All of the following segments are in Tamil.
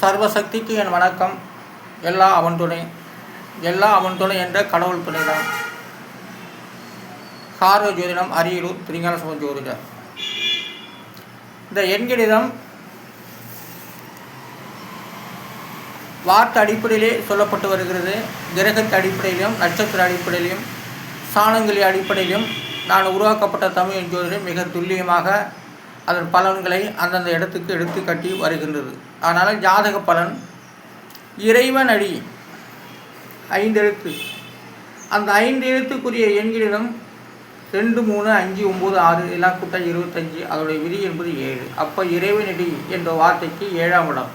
சர்வசக்திக்கு என் வணக்கம். எல்லாம் அவன் துணை, எல்லாம் அவன் துணை என்ற கடவுள் துணை தான். கார்வ ஜோதிடம், அரியலூர், திருஞான சம்பந்த ஜோதிடர். இந்த எண்கணிதம் வார்த்தை அடிப்படையிலே சொல்லப்பட்டு வருகிறது. கிரகத்தின் அடிப்படையிலும், நட்சத்திர அடிப்படையிலும், சாணங்களி அடிப்படையிலும் நான் உருவாக்கப்பட்ட தமிழ் ஜோதிடம் மிக துல்லியமாக அதன் பலன்களை அந்தந்த இடத்துக்கு எடுத்து கட்டி வருகின்றது. அதனால் ஜாதக பலன் இறைவன் அடி 5 எழுத்து, அந்த 5 எழுத்துக்குரிய எண்களிடம் 2, 3, 5, 9, 6 எல்லாம் கூட்ட 25. அதோடைய விதி என்பது 7. அப்போ இறைவனடி என்ற வார்த்தைக்கு 7ஆம் இடம்.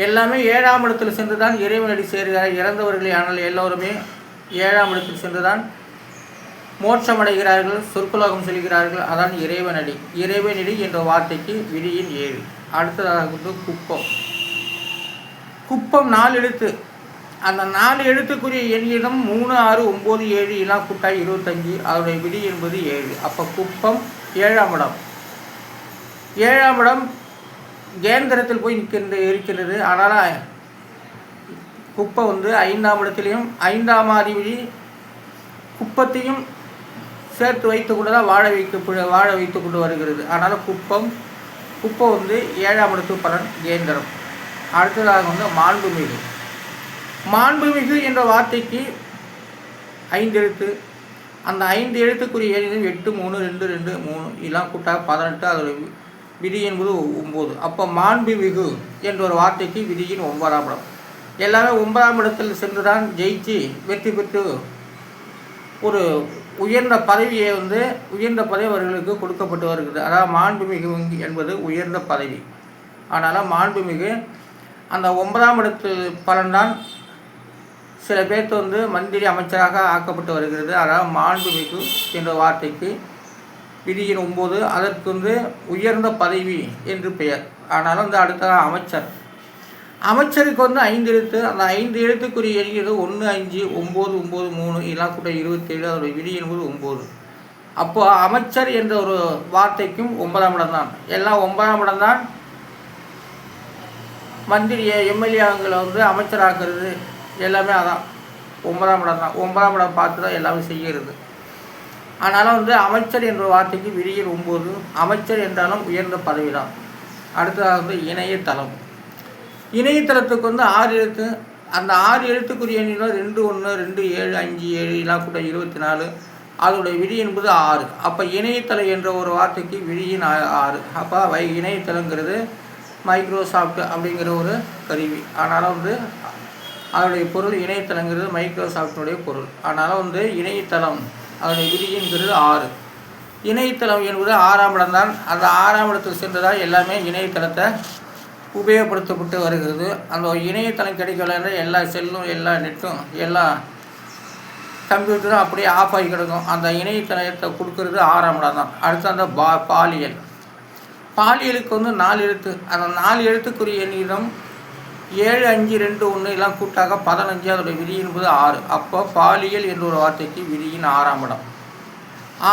எல்லாமே 7ஆம் இடத்தில் சென்று தான் இறைவனடி சேர்கிறார். இறந்தவர்களை ஆனால் எல்லோருமே 7ஆம் இடத்தில் சென்று தான் மோட்சமடைகிறார்கள், சொர்க்கலோகம் செல்கிறார்கள். அதான் இறைவனடி. இறைவனடி என்ற வார்த்தைக்கு விதியின் 7. அடுத்ததாக குப்பம். குப்பம் 4 எழுத்து. அந்த 4 எழுத்துக்குரிய எண்ணிடம் 3, 6, 9, 7 எல்லாம் கூட்டாய் 25. அதனுடைய விதி என்பது 7. அப்போ குப்பம் 7ஆம் இடம். 7ஆம் இடம் கேந்திரத்தில் போய் இருக்கிறது. அதனால் குப்பம் 5ஆம் இடத்திலையும் 5ஆம் அதிபதி குப்பத்தையும் சேர்த்து வைத்து கொண்டு தான் வாழ வைத்து கொண்டு வருகிறது. அதனால் குப்பம் 7ஆம் இடத்து பலன் கேந்திரம். அடுத்ததாக மாண்புமிகு. மாண்புமிகு என்ற வார்த்தைக்கு 5 எழுத்து. அந்த 5 எழுத்துக்குரிய எண்ணிலும் 8, 3, 2, 2, 3 எல்லாம் கூட்டாக 18. அதோட விதி என்பது 9. அப்போ மாண்புமிகு என்ற ஒரு வார்த்தைக்கு விதியின் 9ஆம் இடம். எல்லாமே 9ஆம் இடத்தில் சென்று தான் ஜெயிச்சு வெற்றி பெற்று ஒரு உயர்ந்த பதவியை உயர்ந்த பதவி அவர்களுக்கு கொடுக்கப்பட்டு வருகிறது. அதாவது மாண்புமிகு என்பது உயர்ந்த பதவி. அதனால் மாண்புமிகு அந்த 9ஆம் இடத்து பலன்தான் சில பேர்த்து மந்திரி அமைச்சராக ஆக்கப்பட்டு வருகிறது. அதாவது மாண்புமிகு என்ற வார்த்தைக்கு விதியின் 9. அதற்கு உயர்ந்த பதவி என்று பெயர். ஆனாலும் அடுத்த அமைச்சர். அமைச்சருக்கு 5 எழுத்து. அந்த 5 எழுத்துக்குரிய எண்ணிக்கை 1, 5, 9, 9, 3 எல்லாம் கூட 27. அதோடைய விதி என்பது 9. அப்போது அமைச்சர் என்ற ஒரு வார்த்தைக்கும் 9ஆம் இடம் தான். எல்லாம் 9ஆம் இடம் தான். மந்திரியை எம்எல்ஏங்களை அமைச்சராக்குறது எல்லாமே அதான் 9ஆம் இடம் தான். 9ஆம் இடம் பார்த்து தான் எல்லாமே செய்கிறது. அதனால் அமைச்சர் என்ற வார்த்தைக்கு விதியின் 9. அமைச்சர் என்றாலும் உயர்ந்த பதவி தான். அடுத்ததாக இணையதளம். இணையதளத்துக்கு 6 எழுத்து. அந்த 6 எழுத்துக்குரிய எண்ணிலும் 2, 1, 2, 7, 5, 7 எல்லாம் கூட 24. அதோடைய விதி என்பது 6. அப்போ இணையதளம் என்ற ஒரு வார்த்தைக்கு விதியின் 6. அப்போ இணையதளங்கிறது மைக்ரோசாஃப்ட் அப்படிங்கிற ஒரு கருவி. அதனால் அதோடைய பொருள் இணையதளங்கிறது மைக்ரோசாஃப்டினுடைய பொருள். அதனால் இணையதளம் அதோடைய விதிங்கிறது 6. இணையதளம் என்பது 6ஆம் இடம் தான். அந்த 6ஆம் இடத்துக்கு சென்றுதான் எல்லாமே இணையதளத்தை உபயோகப்படுத்தப்பட்டு வருகிறது. அந்த இணையதளம் கிடைக்கல எல்லா செல்லும், எல்லா நெட்டும், எல்லா கம்ப்யூட்டரும் அப்படியே ஆஃப் ஆகி கிடக்கும். அந்த இணையதளத்தை கொடுக்கறது 6ஆம் இடம் தான். அடுத்து அந்த பாலியல். பாலியலுக்கு 4 எழுத்து. அந்த 4 எழுத்துக்குரிய எண்ணிடம் 7, 5, 2, 1 எல்லாம் கூட்டாக 15. அதோடைய விதி என்பது 6. அப்போ பாலியல் என்ற ஒரு வார்த்தைக்கு விதியின் 6ஆம் இடம்.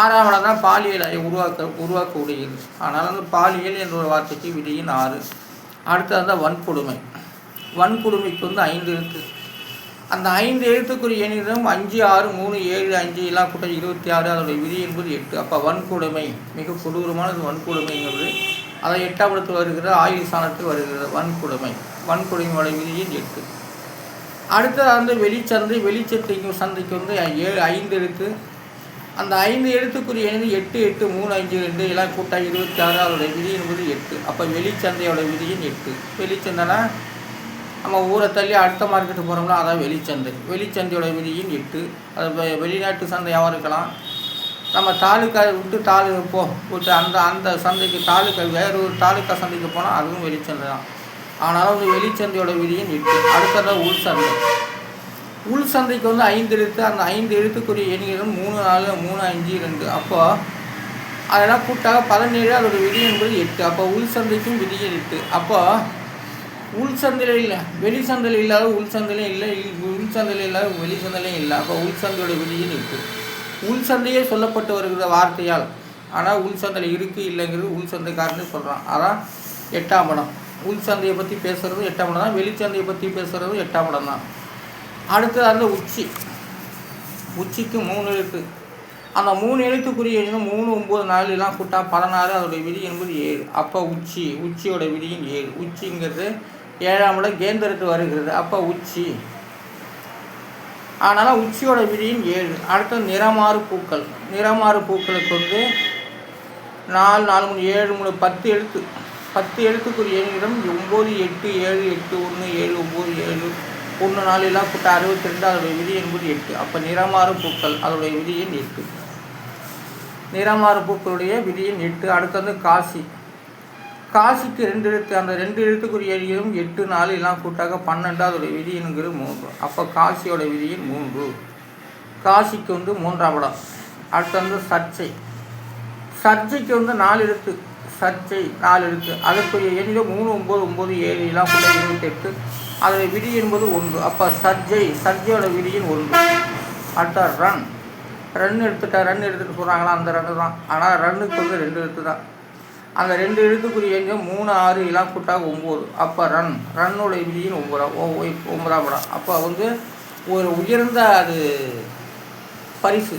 6ஆம் இடம் தான் பாலியலை உருவாக்க உடையது. ஆனால் பாலியல் என்ற ஒரு வார்த்தைக்கு விதியின் 6. அடுத்தது வன்கொடுமை. வன்கொடுமைக்கு 5 எழுத்து. அந்த 5 எழுத்துக்குரிய எண்ணிடம் 5, 6, 3, 7, 5 எல்லாம் கூட்ட 26. அதோடைய விதி என்பது 8. அப்போ வன்கொடுமை மிக கொடூரமானது. வன்கொடுமைங்கிறது அதை 8ஆம் இடத்தில் வருகிறது. ஆயுள் ஸ்தானத்தில் வருகிறது வன்கொடுமை. வன்கொடுமையோட விதியின் 8. அடுத்தது வெளிச்சந்தை. வெளிச்சந்தைக்கு சந்தைக்கு 5 எழுத்து. அந்த 5 எழுத்துக்குரிய எண்ணி 8, 8, 3, 5, 2 எல்லாம் கூட்டா 26. அதோடைய விதி என்பது 8. அப்போ வெளிச்சந்தையோட விதியின் 8. வெளிச்சந்தைனா நம்ம ஊரை தள்ளி அடுத்த மார்க்கெட்டு போகிறோம்னா அதான் வெளிச்சந்தை. வெளிச்சந்தையோட விதியின் 8. அது வெளிநாட்டு சந்தையாகவும் இருக்கலாம். நம்ம தாலுக்கா விட்டு விட்டு அந்த சந்தைக்கு வேறு ஒரு தாலுக்கா சந்தைக்கு போனால் அதுவும் வெளிச்சந்தை தான். ஆனாலும் வெளிச்சந்தையோட விதியின் 8. அடுத்தது உள் சந்தை. உள் சந்தைக்கு 5 எழுத்து. அந்த 5 எழுத்துக்குரிய எண்ணிக்கைகளும் 3, 4, 3, 5, 2. அப்போ அதெல்லாம் கூட்டாக 17. அதோட விதி என்பது 8. அப்போ உள் சந்தைக்கும் விதியின் 8. அப்போ உள் சந்தையில் இல்லை, வெளி சந்தையில் இல்லாத உள் சந்தையிலும் இல்லை, உள் சந்தையில் இல்லாத வெளி சந்தையிலையும் இல்லை. அப்போ உள் சந்தையோட விதியின் 8. உள் சந்தையே சொல்லப்பட்டு வருகிற வார்த்தையால். ஆனால் உள் சந்தையில் இருக்குது இல்லைங்கிறது உள் சந்தைக்காரன்னு சொல்கிறான். அதான் 8ஆம் இடம். உள் சந்தையை பற்றி பேசுகிறதும் 8ஆம் இடம் தான். வெளிச்சந்தையை பற்றி பேசுகிறதும் 8ஆம் இடம் தான். அடுத்தது அந்த உச்சி. உச்சிக்கு 3 எழுத்து. அந்த 3 எழுத்துக்குரிய எண்ணும் 3, 9, 4 கூட்டா 16. அதோடைய விதி என்பது 7. அப்போ உச்சியோட விதியும் 7. உச்சிங்கிறது 7ஆம் இடம் கேந்திரத்து வருகிறது. அப்போ உச்சி. அதனால் உச்சியோட விதியும் 7. அடுத்தது நிறமாறு பூக்கள். நிறமாறு பூக்களுக்கு வந்து 4, 4, 3, 7, 3, 10 எழுத்து. 10 எழுத்துக்குரிய எண்ணிடம் 9, 8, 7, 8, 1, 7, 9, 7, 1, 4 கூட்டா 62. அதோடைய விதி என்பது 8. அப்போ நிறமாறு பூக்கள் அதோடைய விதியின் 8. நிறமாறு பூக்களுடைய விதியின் 8. அடுத்தது காசி. காசிக்கு 2 எழுத்து. அந்த 2 எழுத்துக்குரிய எண்ணிலும் 8, 4 கூட்டாக 12. அதோடைய விதி என்கிறது 3. அப்போ காசியோட விதியின் 3. காசிக்கு வந்து 3ஆம் இடம். அடுத்தது சர்ச்சை. சர்ச்சைக்கு வந்து 4 எழுத்து. சர்ச்சை 4 எழுத்து. அதற்குரிய எண்ணிலும் 3, 9, 9, 7 கூட 28. அதோடைய விதி என்பது 1. அப்போ சர்ச்சையோட விதியின் 1. அடுத்த ரன் எடுத்துகிட்டு சொல்கிறாங்களா, அந்த ரன்னு தான். ஆனால் ரன்னுக்கு வந்து 2 எழுத்து தான். அந்த 2 எழுத்துக்குரிய எண்ணிலும் 3, 6 கூட்டாக 9. அப்போ ரன்னுடைய விதியின் 9ஆம் இடம். அப்போ வந்து ஒரு உயர்ந்த அது பரிசு,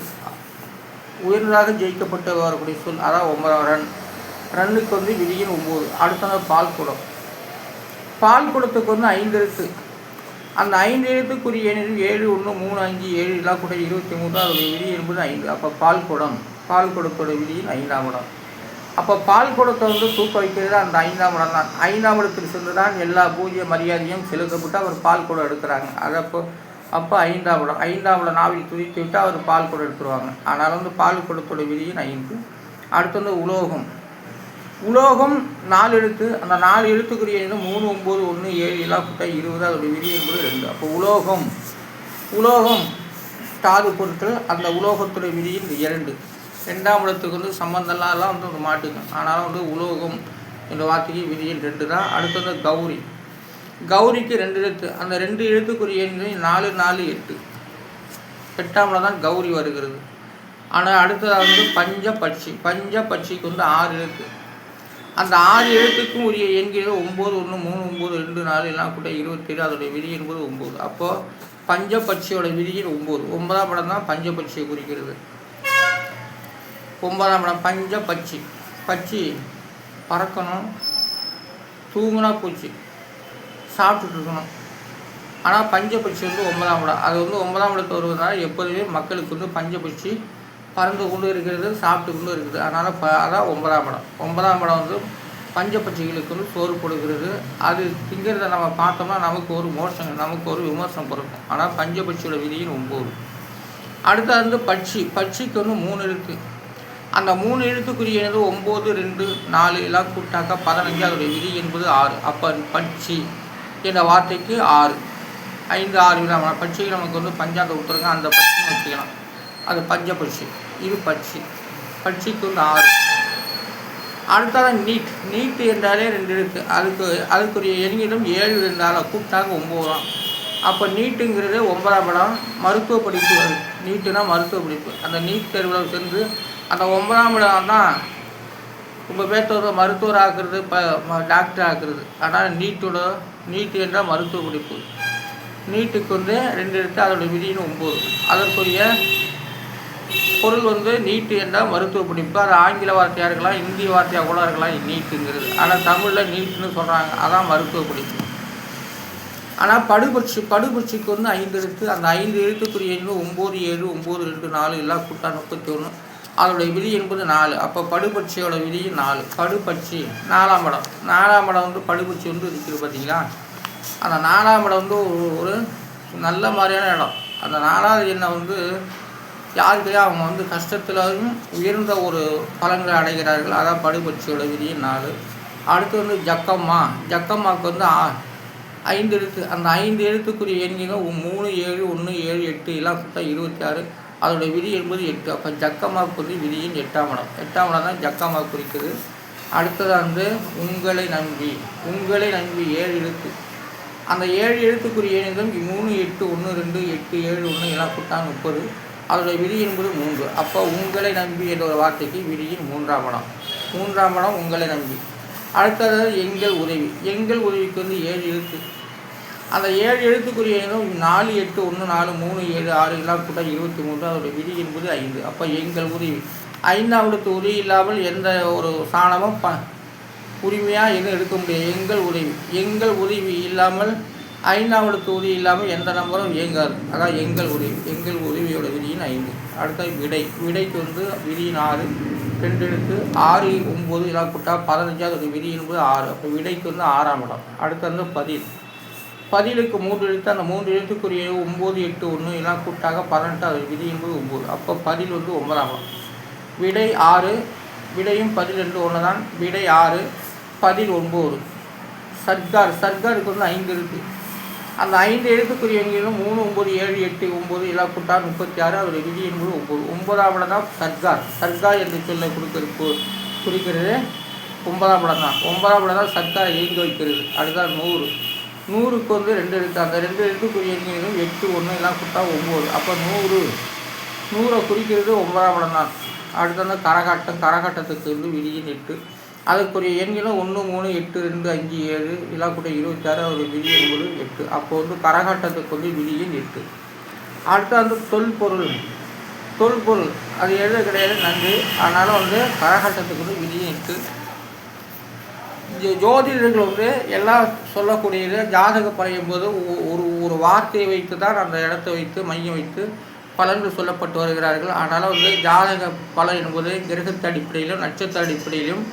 உயர்ந்ததாக ஜெயிக்கப்பட்டு வரக்கூடிய சொல், அதான் 9ஆம் ரன்னுக்கு வந்து விதியின் 9. அடுத்தது பால்குடம். பால்குடத்துக்கு வந்து 5 எழுத்து. அந்த 5 எழுத்துக்குரிய எண்ணில் 7, 1, 3, 5, 7 கூட 23. அதோடைய விதி என்பது 5. அப்போ பால்குடத்தோட விதியின் 5ஆம் இடம். அப்போ பால்குடத்தை வந்து தூக்க வைக்கிறது அந்த 5ஆம் இடம் தான். 5ஆம் இடத்துக்கு சென்று தான் எல்லா பூஜை மரியாதையும் செலுத்தப்பட்டு அவர் பால்குடம் எடுக்கிறாங்க. அது அப்போ 5ஆம் இடம். 5ஆம் இடம் நாவில் துதித்து விட்டு அவர் பால்குடம் எடுத்துருவாங்க. அதனால் வந்து பால்குடத்தோட விதியின் 5. அடுத்தது உலோகம் 4 எழுத்து. அந்த 4 எழுத்துக்குரிய 3, 9, 1, 7 கூட்டா 20. அதோடைய விதி என்பது 2. அப்போ உலோகம் தாது பொருட்கள். அந்த உலோகத்துடைய விதியின் 2. 2ஆம் இடத்துக்கு வந்து சம்பந்தம்லாம் வந்து மாட்டுக்கும். ஆனாலும் வந்து உலோகம் என்ற வார்த்தைக்கு விதியின் 2 தான். அடுத்தது கௌரிக்கு 2 எழுத்து. அந்த 2 எழுத்துக்குரிய 4, 4, 8. 8ஆம் இடம் தான் கௌரி வருகிறது. ஆனால் அடுத்ததாக வந்து பஞ்சபட்சிக்கு வந்து 6 எழுத்து. அந்த 6 எழுத்துக்கும் உரிய எண்கள் 9, 1, 3, 9, 2, 4 கூட 27. அதோடைய விதி என்பது 9. அப்போது பஞ்சபட்சியோட விதியின் 9. 9ஆம் இடம் தான் பஞ்சபட்சியை குறிக்கிறது. 9ஆம் இடம் பட்சி பறக்கணும், தூங்குனா பூச்சி, சாப்பிட்டுட்டு இருக்கணும். ஆனால் பஞ்சபட்சி வந்து 9ஆம் இடம். அது வந்து 9ஆம் இடத்து வருவதனால எப்போதுமே மக்களுக்கு வந்து பஞ்சபட்சி பறந்து கொண்டு இருக்கிறது, சாப்பிட்டு கொண்டு இருக்குது. அதனால் அதான் 9ஆம் இடம். 9ஆம் இடம் வந்து பஞ்சபட்சிகளுக்கு வந்து சோறு கொடுக்கிறது. அது திங்கிறத நம்ம பார்த்தோம்னா நமக்கு ஒரு நமக்கு ஒரு விமர்சனம் பிறக்கும். ஆனால் பஞ்சபட்சியோட விதியின் 9. அடுத்தது வந்து பட்சிக்கு வந்து 3 எழுத்து. அந்த 3 எழுத்துக்குரிய 9, 2, 4 கூட்டாக்க 15. அதோடைய விதி என்பது 6. அப்போ பட்சி என்ற வார்த்தைக்கு 6, 5, 6 விதமான பட்சிகள் நமக்கு வந்து பஞ்சாங்க கொடுத்துருங்க. அந்த பட்சியும் வச்சுக்கலாம். அது பஞ்சபட்சி. இது பட்சிக்கு வந்து 6. அடுத்ததான் நீட் என்றாலே 2 எழுத்து. அதுக்குரிய எண்ணிலும் 7, 2 கூட்டாக 9 தான். அப்போ நீட்டுங்கிறது 9ஆம் இடம். மருத்துவ படிப்பு. நீட்டுனா மருத்துவ படிப்பு. அந்த நீட் தேர்வில் சென்று அந்த 9ஆம் இடம் தான் ரொம்ப பேர்த்த வந்து மருத்துவர் ஆக்குறது, டாக்டர் ஆக்குறது. ஆனால் நீட்டு என்றால் மருத்துவ படிப்பு. நீட்டுக்கு வந்து 2 எழுத்து. அதோட விதியின் 9. அதற்குரிய பொருள் வந்து நீட்டு என்றால் மருத்துவ படிப்பு. அது ஆங்கில வார்த்தையாக இருக்கலாம், இந்திய வார்த்தையாக கூட இருக்கலாம் நீட்டுங்கிறது. ஆனால் தமிழில் நீட்டுன்னு சொல்கிறாங்க. அதான் மருத்துவ படிப்பு. ஆனால் படுபட்சிக்கு வந்து 5 எழுத்து. அந்த 5 எழுத்துக்குரிய 9, 7, 9, 2, 4 கூட்டா 31. அதோடைய விதி என்பது 4. அப்போ படுபட்சியோட விதியும் 4. படுபட்சி 4ஆம் இடம். 4ஆம் இடம் வந்து படுபட்சி வந்து இருக்குது பார்த்தீங்களா. அந்த 4ஆம் இடம் வந்து ஒரு நல்ல மாதிரியான இடம். அந்த 4ஆவது எண்ணம் வந்து யாருக்கையா அவங்க வந்து கஷ்டத்திலும் உயர்ந்த ஒரு பலன்களை அடைகிறார்கள். அதான் படுபட்சியோட விதியும் 4. அடுத்து வந்து ஜக்கம்மாவுக்கு வந்து 5 எழுத்து. அந்த 5 எழுத்துக்குரிய எண்ணிலும் 3, 7, 1, 7, 8 கூட்டா 26. அதோடைய விதி என்பது 8. அப்போ ஜக்கம்மாவுக்கு வந்து விதியின் 8ஆம் இடம். 8ஆம் இடம் தான் ஜக்கம்மா குறிக்குது. அடுத்தது வந்து உங்களை நம்பி 7 எழுத்து. அந்த 7 எழுத்துக்குரிய எண்ணிலும் 3, 8, 1, 2, 8, 7, 1 கூட்டா 30. அதோடைய விதி என்பது 3. அப்போ உங்களை நம்பி என்ற ஒரு வார்த்தைக்கு விதியின் 3ஆம் இடம். 3ஆம் இடம் உங்களை நம்பி. அடுத்தது எங்கள் உதவி. எங்கள் உதவிக்கு வந்து 7 எழுத்து. அந்த 7 எழுத்துக்குரிய எண்ணும் 4, 8, 1, 4, 3, 7, 6 எல்லாம் கூட 23. அதோடைய விதி என்பது 5. அப்போ எங்கள் உதவி 5ஆம் எழுத்து உதவி இல்லாமல் எந்த ஒரு சாணமும் உரிமையாக எதுவும் எடுக்க முடியாது. எங்கள் உதவி. எங்கள் உதவி இல்லாமல் 5ஆம் எழுத்து உதவி இல்லாமல் எந்த நம்பரும் இயங்காது. அதான் எங்கள் உதவி. எங்கள் உதவியோட விதியின் 5. அடுத்தது விடை. விடைக்கு வந்து விதியின் 6, 2 எழுத்து. 6, 9 எல்லாம் கூட்டா 15. அதோடைய விதி என்பது 6. அப்போ விடைக்கு வந்து 6ஆம் இடம். அடுத்து வந்து பதில். பதிலுக்கு 3 எழுத்து. அந்த 3 எழுத்துக்குரிய 9, 8, 1 எல்லாம் கூட்டாக 18. அதோடைய விதி என்பது 9. அப்போ பதில் வந்து 9ஆம் இடம். விடை 6. விடையும் பதில் 2 ஒன்று தான். விடை 6, பதில் 9. சர்க்கார். சர்க்காருக்கு வந்து 5 எழுத்து. அந்த 5 எழுத்துக்குரிய எண்களும் 3, 9, 7, 8, 9 எல்லாம் கூட்டா 36. அதோடைய விதி என்பது 9. 9ஆம் இடம் தான் சர்க்கார். சர்க்கார் என்று சொல்ல குறிக்கிறது 9ஆம் இடம் தான். 9ஆம் இடம் தான் சர்க்காரை இயங்க வைக்கிறது. அடுத்தது 100. 100க்கு வந்து 2 எழுத்து. அந்த 2 எழுத்துக்குரிய எண்களும் 8, 1 எல்லாம் கூட்டா 9. அப்போ 100. 100 குறிக்கிறது 9ஆம் இடம் தான். அடுத்தது கரகாட்டம். கரகாட்டத்துக்கு வந்து விதியின் 8. அதுக்குரிய எண்களும் 1, 3, 8, 2, 5, 7 எல்லாம் கூட 26. ஒரு விதி என்பது 8. அப்போ வந்து கரகாட்டத்துக்கு வந்து விதியின் 8. அடுத்து வந்து தொல்பொருள். தொல்பொருள் அது எழுத கிடையாது, நன்றி. ஆனாலும் வந்து கரகாட்டத்துக்கு வந்து விதியின் 8. ஜோதிடர்கள் வந்து எல்லாம் சொல்லக்கூடியது ஜாதக படையும் போது ஒரு வார்த்தையை வைத்து தான் அந்த இடத்தை வைத்து மையம் வைத்து பலன்கள் சொல்லப்பட்டு வருகிறார்கள். ஆனாலும் வந்து ஜாதக பலன் என்பது கிரகத்து அடிப்படையிலும் நட்சத்திர அடிப்படையிலும்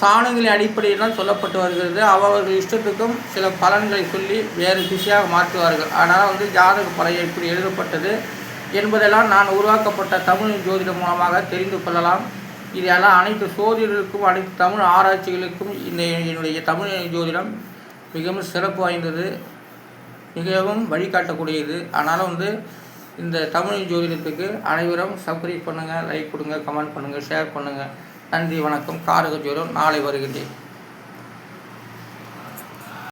சாணங்களின் அடிப்படையில்தான் சொல்லப்பட்டு வருகிறது. அவர்கள் இஷ்டத்துக்கும் சில பலன்களை சொல்லி வேறு திசையாக மாற்றுவார்கள். ஆனால் வந்து ஜாதக பலன் எப்படி எழுதப்பட்டது என்பதெல்லாம் நான் உருவாக்கப்பட்ட தமிழ் ஜோதிடம் மூலமாக தெரிந்து கொள்ளலாம். இதெல்லாம் அனைத்து சோதிடர்களுக்கும் அனைத்து தமிழ் ஆராய்ச்சிகளுக்கும் என்னுடைய தமிழ் ஜோதிடம் மிகவும் சிறப்பு வாய்ந்தது, மிகவும் வழிகாட்டக்கூடியது. ஆனாலும் வந்து இந்த தமிழ் ஜோதிடத்துக்கு அனைவரும் சப்ஸ்கிரைப் பண்ணுங்கள், லைக் கொடுங்க, கமெண்ட் பண்ணுங்கள், ஷேர் பண்ணுங்கள். நன்றி, வணக்கம். காரக ஜோதிடம் நாளை வருகின்றேன்.